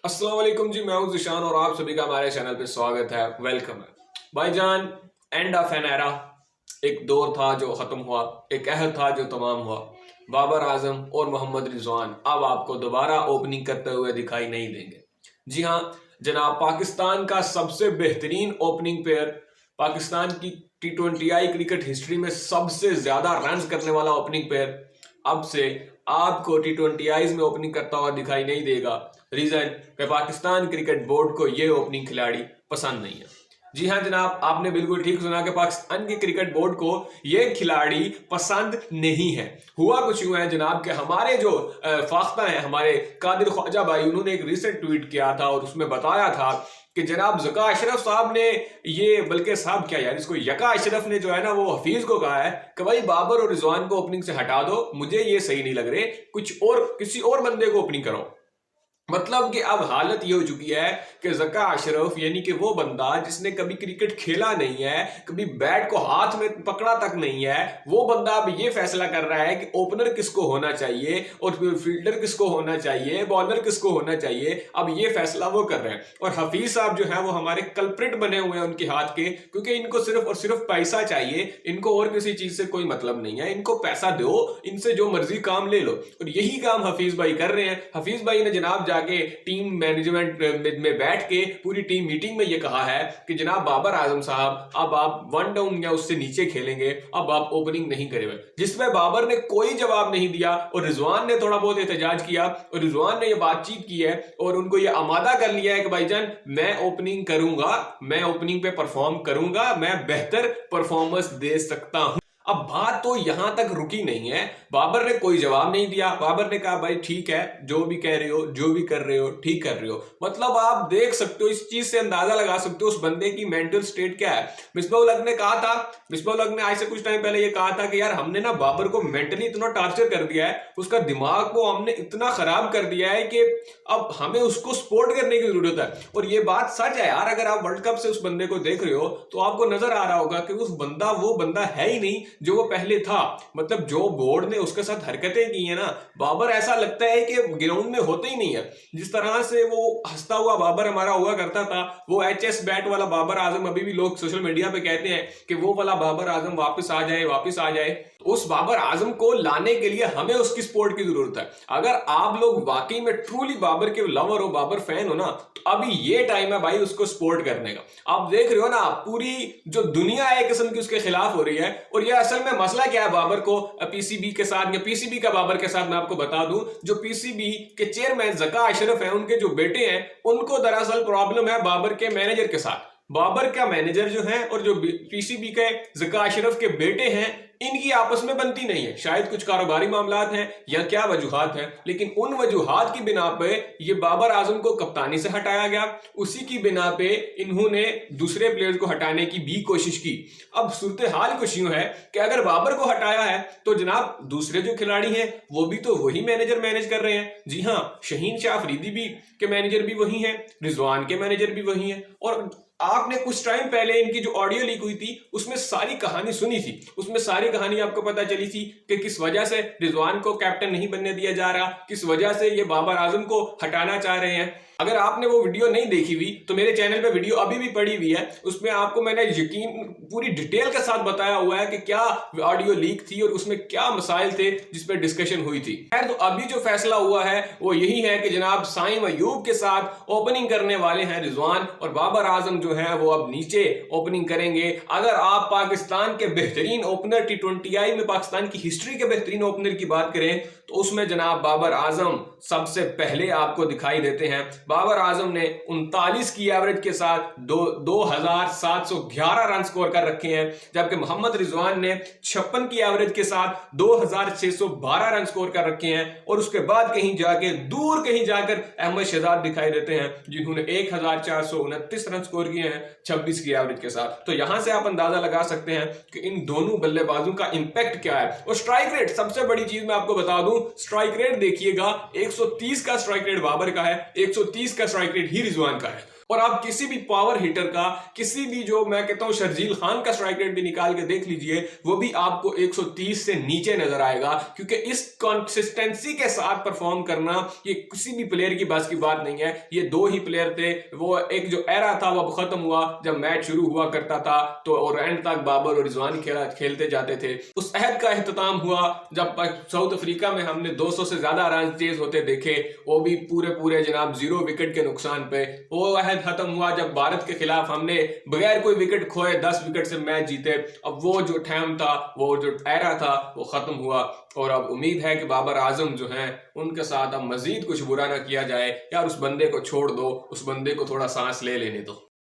अस्सलाम वालेकुम जी, मैं हूं ज़िशान और आप सभी का हमारे चैनल पे स्वागत है। वेलकम है भाईजान। एंड ऑफ एन एरा, एक दौर था जो ख़त्म हुआ, एक अहद था जो तमाम हुआ। बाबर आजम और मोहम्मद रिजवान अब आपको दोबारा ओपनिंग करते हुए दिखाई नहीं देंगे। जी हाँ जनाब, पाकिस्तान का सबसे बेहतरीन ओपनिंग पेयर, पाकिस्तान की T20I क्रिकेट हिस्ट्री में सबसे ज्यादा रन करने वाला ओपनिंग पेयर अब से आपको T20Is में ओपनिंग करता हुआ दिखाई नहीं देगा। रीजन कि पाकिस्तान क्रिकेट बोर्ड को यह ओपनिंग खिलाड़ी पसंद नहीं है। जी हाँ जनाब, आपने बिल्कुल ठीक सुना कि पाकिस्तान के क्रिकेट बोर्ड को यह खिलाड़ी पसंद नहीं है। हुआ कुछ यूं है जनाब कि हमारे जो फाख्ता हैं, हमारे कादिर ख्वाजा भाई, उन्होंने एक रिसेंट ट्वीट किया था और उसमें बताया था कि जनाब ज़का अशरफ साहब ने ये, बल्कि साहब क्या यार, इसको यका अशरफ ने जो है ना वो हफीज को कहा है कि भाई बाबर और रिजवान को ओपनिंग से हटा दो, मुझे ये सही नहीं लग रहे, कुछ और किसी और बंदे को ओपनिंग करो। मतलब कि अब हालत ये हो चुकी है कि ज़का अशरफ यानी कि वो बंदा जिसने कभी क्रिकेट खेला नहीं है, कभी बैट को हाथ में पकड़ा तक नहीं है, वो बंदा अब ये फैसला कर रहा है कि ओपनर किसको होना चाहिए और फील्डर किसको होना चाहिए, बॉलर किसको होना चाहिए। अब ये फैसला वो कर रहे हैं और हफीज साहब जो है वो हमारे कल्प्रिट बने हुए हैं उनके हाथ के, क्योंकि इनको सिर्फ और सिर्फ पैसा चाहिए, इनको और किसी चीज से कोई मतलब नहीं है। इनको पैसा दो, इनसे जो मर्जी काम ले लो, और यही काम हफीज भाई कर रहे हैं। हफीज भाई ने जनाब जाके टीम मैनेजमेंट में बैठ के पूरी टीम मीटिंग में ये कहा है कि जनाब बाबर आजम साहब, अब आप वन डाउन या उससे नीचे खेलेंगे, अब आप ओपनिंग नहीं करेंगे। जिसमें बाबर ने कोई जवाब नहीं दिया और रिजवान ने थोड़ा बहुत एहतजाज किया और रिजवान ने ये बातचीत की है और उनको ये आमादा कर लिया है कि भाईजान मैं ओपनिंग करूंगा, मैं ओपनिंग पे परफॉर्म करूंगा, मैं बेहतर परफॉर्मेंस दे सकता हूं। अब बात तो यहां तक रुकी नहीं है, बाबर ने कोई जवाब नहीं दिया। बाबर ने कहा भाई ठीक है, जो भी कह रहे हो, जो भी कर रहे हो, ठीक कर रहे हो। मतलब आप देख सकते हो, इस चीज से अंदाजा लगा सकते हो उस बंदे की मेंटल स्टेट क्या है। मिसबाह उल हक ने कहा था, मिसबाह उल हक ने आज से कुछ टाइम पहले ये कहा था कि यार हमने ना बाबर को मेंटली इतना टॉर्चर कर दिया है, उसका दिमाग को हमने इतना खराब कर दिया है कि अब हमें उसको सपोर्ट करने की जरूरत है। और ये बात सच है यार, अगर आप वर्ल्ड कप से उस बंदे को देख रहे हो तो आपको नजर आ रहा होगा कि उस बंदा वो बंदा है ही नहीं जो वो पहले था। मतलब जो बोर्ड ने उसके साथ हरकतें की है ना, बाबर ऐसा लगता है कि ग्राउंड में होते ही नहीं है। जिस तरह से वो हंसता हुआ बाबर हमारा हुआ करता था, वो HS बैट वाला बाबर आजम अभी भी लोग सोशल मीडिया पे कहते हैं कि वो वाला बाबर आजम वापस आ जाए, वापस आ जाए। तो उस बाबर आजम को लाने के लिए हमें उसकी सपोर्ट की जरूरत है। अगर आप लोग वाकई में ट्रूली बाबर के लवर हो, बाबर फैन हो ना, तो अभी ये टाइम है भाई उसको सपोर्ट करने का। आप देख रहे हो ना, पूरी जो दुनिया है किस्म की उसके खिलाफ हो रही है। और ये असल में मसला क्या है बाबर को PCB के साथ, या PCB का बाबर के साथ, मैं आपको बता दूं, जो PCB के चेयरमैन ज़का अशरफ है, उनके जो बेटे हैं, उनको दरअसल प्रॉब्लम है बाबर के मैनेजर के साथ। बाबर का मैनेजर जो है और जो PCB के ज़का अशरफ के बेटे हैं, इनकी आपस में बनती नहीं है। शायद कुछ कारोबारी मामलात हैं या क्या वजूहात हैं, लेकिन उन वजूहात की बिना पे ये बाबर आजम को कप्तानी से हटाया गया। उसी की बिना पे इन्होंने दूसरे प्लेयर्स को हटाने की भी कोशिश की। अब सूरत हाल कुछ यूं है कि अगर बाबर को हटाया है तो जनाब दूसरे जो खिलाड़ी हैं वो भी तो वही मैनेजर मैनेज कर रहे हैं। जी हाँ, शहीन शाह अफरीदी भी के मैनेजर भी वही हैं, रिजवान के मैनेजर भी वही हैं। और आपने कुछ टाइम पहले इनकी जो ऑडियो लीक हुई थी उसमें सारी कहानी सुनी थी, उसमें सारी कहानी आपको पता चली थी कि किस वजह से रिजवान को कैप्टन नहीं बनने दिया जा रहा, किस वजह से ये बाबर आजम को हटाना चाह रहे हैं। अगर आपने वो वीडियो नहीं देखी हुई तो मेरे चैनल पे वीडियो अभी भी पड़ी हुई है, उसमें आपको मैंने यकीन पूरी डिटेल के साथ बताया हुआ है कि क्या ऑडियो लीक थी और उसमें क्या मसाइल थे जिस पर डिस्कशन हुई थी। खैर, तो अभी जो फैसला हुआ है वो यही है कि जनाब साइम अयूब के साथ ओपनिंग करने वाले हैं रिजवान, और बाबर आजम जो है वो अब नीचे ओपनिंग करेंगे। अगर आप पाकिस्तान के बेहतरीन ओपनर T20I में पाकिस्तान की हिस्ट्री के बेहतरीन ओपनर की बात करें तो उसमें जनाब बाबर आजम सबसे पहले आपको दिखाई देते हैं। बाबर आजम ने 39 की एवरेज के साथ 2711 रन स्कोर कर रखे हैं, जबकि मोहम्मद रिजवान ने 56 की एवरेज के साथ 2612 रन स्कोर कर रखे हैं। और उसके बाद कहीं जाके दूर कहीं जाकर अहमद शहजाद दिखाई देते हैं जिन्होंने 1429 रन स्कोर किए हैं 26 की एवरेज के साथ। तो यहां से आप अंदाजा लगा सकते हैं कि इन दोनों बल्लेबाजों का इंपैक्ट क्या है। और स्ट्राइक रेट, सबसे बड़ी चीज मैं आपको बता दूं, स्ट्राइक रेट देखिएगा, 130 का स्ट्राइक रेट बाबर का है, 130 का स्ट्राइक रेट ही रिजवान का है। और आप किसी भी पावर हिटर का, किसी भी, जो मैं कहता हूं शर्जील खान का स्ट्राइक रेट भी निकाल के देख लीजिए, वो भी आपको 130 से नीचे नजर आएगा, क्योंकि इस कंसिस्टेंसी के साथ परफॉर्म करना ये किसी भी प्लेयर की बस की बात नहीं है। ये दो ही प्लेयर थे, वो एक जो एरा था वो खत्म हुआ जब मैच शुरू हुआ करता था, तो और एंड तक बाबर और रिजवान खेलते जाते थे। उस अहद का अख्ताम हुआ जब साउथ अफ्रीका में हमने 200 से ज्यादा रन चेज होते देखे, वो भी पूरे जनाब 0 विकेट के नुकसान पे। वो अहद खत्म हुआ जब भारत के खिलाफ हमने बगैर कोई विकेट खोए 10 विकेट से मैच जीते। अब वो जो टाइम था, वो जो एरा था, वो खत्म हुआ। और अब उम्मीद है कि बाबर आजम जो हैं उनके साथ अब मजीद कुछ बुरा ना किया जाए। यार उस बंदे को छोड़ दो, उस बंदे को थोड़ा सांस ले लेने दो।